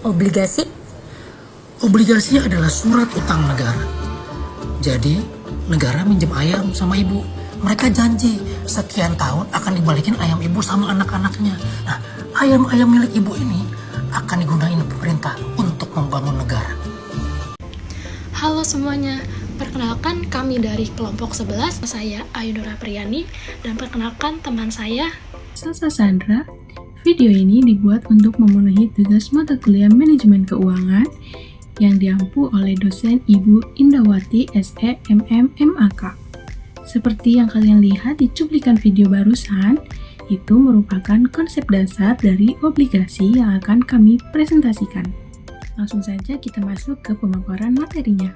Obligasi? Obligasi adalah surat utang negara. Jadi, negara minjem ayam sama ibu. Mereka janji sekian tahun akan dibalikin ayam ibu sama anak-anaknya. Nah, ayam-ayam milik ibu ini akan digunain pemerintah untuk membangun negara. Halo semuanya, perkenalkan kami dari kelompok 11. Saya Ayudora Priyani dan perkenalkan teman saya Sasa Sandra. Video ini dibuat untuk memenuhi tugas mata kuliah Manajemen Keuangan yang diampu oleh dosen Ibu Indawati SE MM MAK. Seperti yang kalian lihat di cuplikan video barusan, itu merupakan konsep dasar dari obligasi yang akan kami presentasikan. Langsung saja kita masuk ke pemaparan materinya.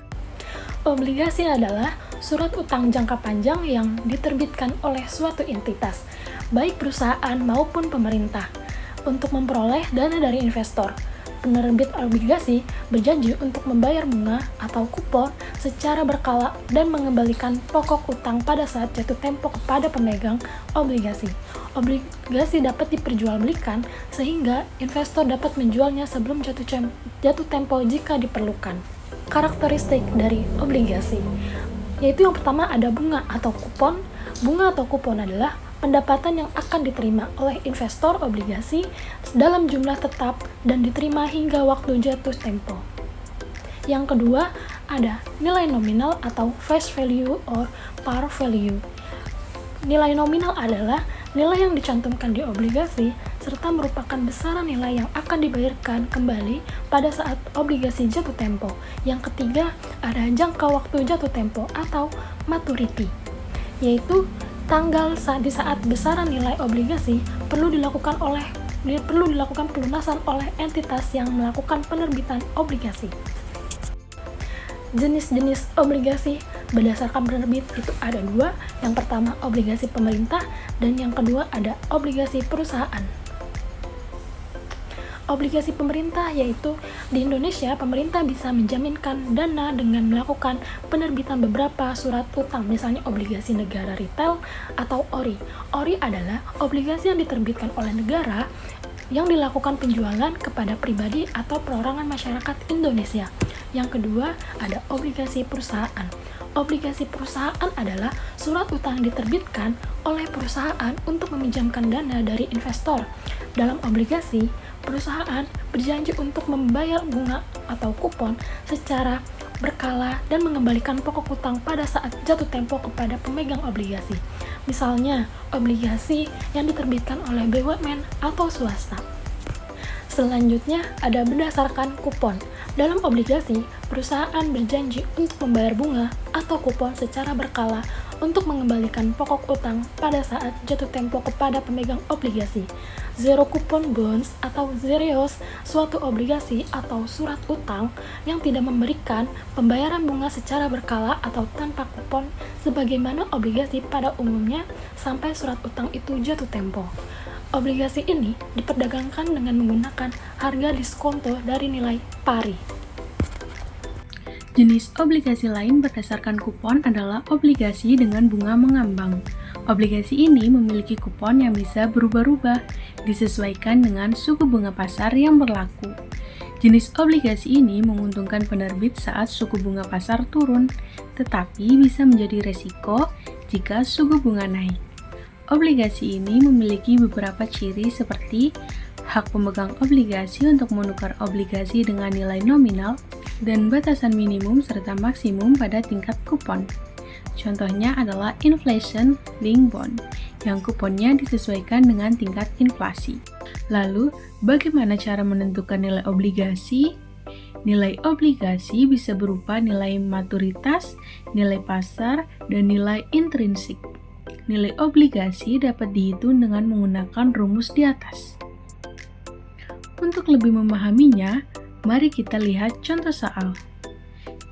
obligasi adalah surat utang jangka panjang yang diterbitkan oleh suatu entitas, baik perusahaan maupun pemerintah, untuk memperoleh dana dari investor. Penerbit obligasi berjanji untuk membayar bunga atau kupon secara berkala dan mengembalikan pokok utang pada saat jatuh tempo kepada pemegang obligasi. Obligasi dapat diperjualbelikan sehingga investor dapat menjualnya sebelum jatuh tempo jika diperlukan. Karakteristik dari obligasi, yaitu yang pertama ada bunga atau kupon. Bunga atau kupon adalah pendapatan yang akan diterima oleh investor obligasi dalam jumlah tetap dan diterima hingga waktu jatuh tempo. Yang kedua, ada nilai nominal atau face value or par value. Nilai nominal adalah nilai yang dicantumkan di obligasi serta merupakan besaran nilai yang akan dibayarkan kembali pada saat obligasi jatuh tempo. Yang ketiga, ada jangka waktu jatuh tempo atau maturity, yaitu tanggal di saat besaran nilai obligasi perlu dilakukan pelunasan oleh entitas yang melakukan penerbitan obligasi. Jenis-jenis obligasi berdasarkan penerbit itu ada dua. Yang pertama obligasi pemerintah dan yang kedua ada obligasi perusahaan. Obligasi pemerintah yaitu di Indonesia pemerintah bisa menjaminkan dana dengan melakukan penerbitan beberapa surat utang, misalnya obligasi negara retail atau ORI. ORI adalah obligasi yang diterbitkan oleh negara yang dilakukan penjualan kepada pribadi atau perorangan masyarakat Indonesia. Yang kedua ada obligasi perusahaan. Obligasi perusahaan adalah surat utang yang diterbitkan oleh perusahaan untuk meminjamkan dana dari investor. Dalam obligasi, perusahaan berjanji untuk membayar bunga atau kupon secara berkala dan mengembalikan pokok utang pada saat jatuh tempo kepada pemegang obligasi. Misalnya, obligasi yang diterbitkan oleh BUMN atau swasta. Selanjutnya, ada berdasarkan kupon. Dalam obligasi, perusahaan berjanji untuk membayar bunga atau kupon secara berkala untuk mengembalikan pokok utang pada saat jatuh tempo kepada pemegang obligasi. Zero coupon bonds atau ZEROs, suatu obligasi atau surat utang yang tidak memberikan pembayaran bunga secara berkala atau tanpa kupon sebagaimana obligasi pada umumnya sampai surat utang itu jatuh tempo. Obligasi ini diperdagangkan dengan menggunakan harga diskonto dari nilai pari. Jenis obligasi lain berdasarkan kupon adalah obligasi dengan bunga mengambang. Obligasi ini memiliki kupon yang bisa berubah-ubah, disesuaikan dengan suku bunga pasar yang berlaku. Jenis obligasi ini menguntungkan penerbit saat suku bunga pasar turun, tetapi bisa menjadi resiko jika suku bunga naik. Obligasi ini memiliki beberapa ciri seperti hak pemegang obligasi untuk menukar obligasi dengan nilai nominal dan batasan minimum serta maksimum pada tingkat kupon. Contohnya adalah inflation linked bond, yang kuponnya disesuaikan dengan tingkat inflasi. Lalu, bagaimana cara menentukan nilai obligasi? Nilai obligasi bisa berupa nilai maturitas, nilai pasar, dan nilai intrinsik. Nilai obligasi dapat dihitung dengan menggunakan rumus di atas. Untuk lebih memahaminya, mari kita lihat contoh soal.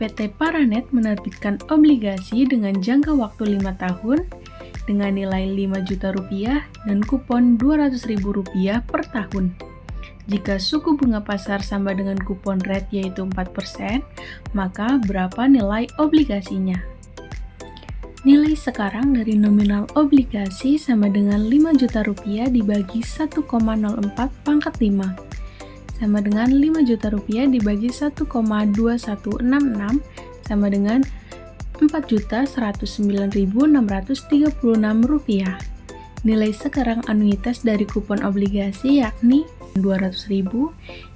PT Paranet menerbitkan obligasi dengan jangka waktu 5 tahun dengan nilai Rp5 juta dan kupon Rp200.000 per tahun. Jika suku bunga pasar sama dengan kupon rate yaitu 4%, maka berapa nilai obligasinya? Nilai sekarang dari nominal obligasi sama dengan Rp5 juta dibagi 1,04 pangkat 5, sama dengan 5 juta rupiah dibagi 1,2166 sama dengan 4.109.636 rupiah. Nilai sekarang anuitas dari kupon obligasi yakni 200.000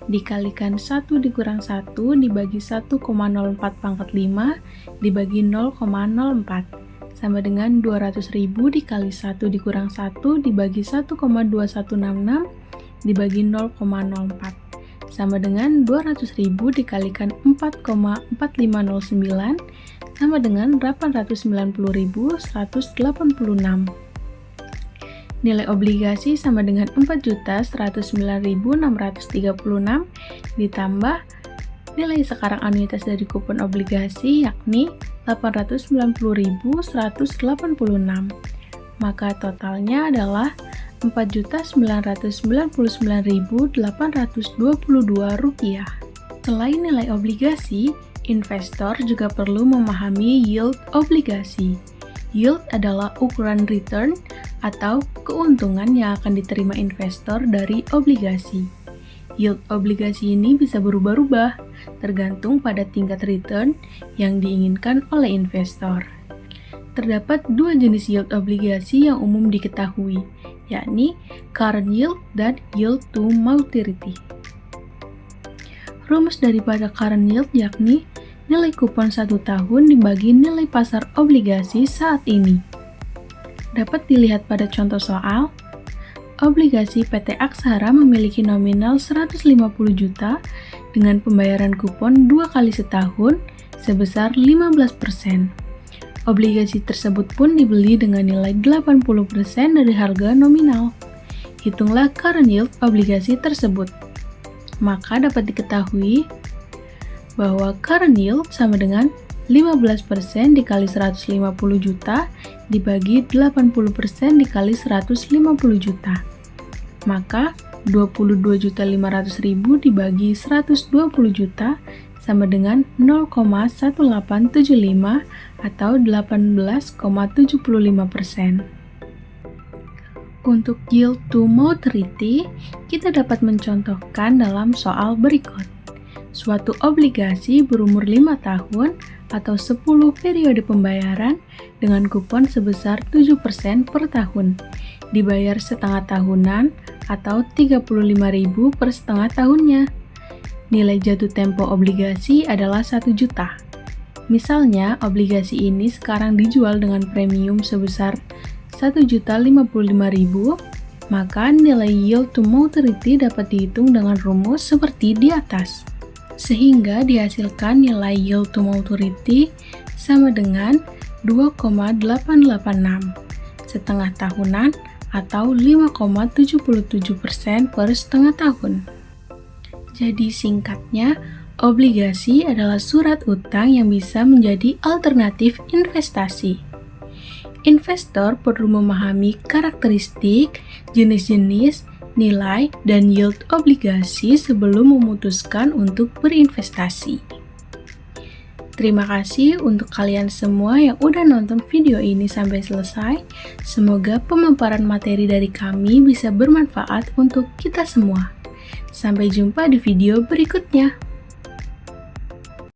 dikalikan 1 dikurang 1 dibagi 1,04 pangkat 5 dibagi 0,04 sama dengan 200.000 dikali 1 dikurang 1 dibagi 1,2166 dibagi 0,04 sama dengan 200.000 dikalikan 4,4509 sama dengan 890.186. Nilai obligasi sama dengan 4.109.636 ditambah nilai sekarang anuitas dari kupon obligasi yakni 890.186. Maka totalnya adalah 4.999.822 rupiah. Selain nilai obligasi, investor juga perlu memahami yield obligasi. Yield adalah ukuran return atau keuntungan yang akan diterima investor dari obligasi. Yield obligasi ini bisa berubah-ubah, tergantung pada tingkat return yang diinginkan oleh investor. Terdapat dua jenis yield obligasi yang umum diketahui, yakni current yield dan yield to maturity. Rumus daripada current yield yakni nilai kupon 1 tahun dibagi nilai pasar obligasi saat ini. Dapat dilihat pada contoh soal, obligasi PT Aksara memiliki nominal 150 juta dengan pembayaran kupon 2 kali setahun sebesar 15%. Obligasi tersebut pun dibeli dengan nilai 80% dari harga nominal. Hitunglah current yield obligasi tersebut. Maka dapat diketahui bahwa current yield sama dengan 15% dikali 150 juta dibagi 80% dikali 150 juta. Maka 22.500.000 dibagi 120 juta sama dengan 0,1875 atau 18,75%. Untuk yield to maturity, kita dapat mencontohkan dalam soal berikut. Suatu obligasi berumur 5 tahun atau 10 periode pembayaran dengan kupon sebesar 7% per tahun, dibayar setengah tahunan atau 35.000 per setengah tahunnya. Nilai jatuh tempo obligasi adalah 1 juta. Misalnya, obligasi ini sekarang dijual dengan premium sebesar 1.055.000, maka nilai yield to maturity dapat dihitung dengan rumus seperti di atas. Sehingga dihasilkan nilai yield to maturity sama dengan 2,886 setengah tahunan atau 5,77% per setengah tahun. Jadi singkatnya, obligasi adalah surat utang yang bisa menjadi alternatif investasi. Investor perlu memahami karakteristik, jenis-jenis, nilai, dan yield obligasi sebelum memutuskan untuk berinvestasi. Terima kasih untuk kalian semua yang udah nonton video ini sampai selesai. Semoga pemaparan materi dari kami bisa bermanfaat untuk kita semua. Sampai jumpa di video berikutnya.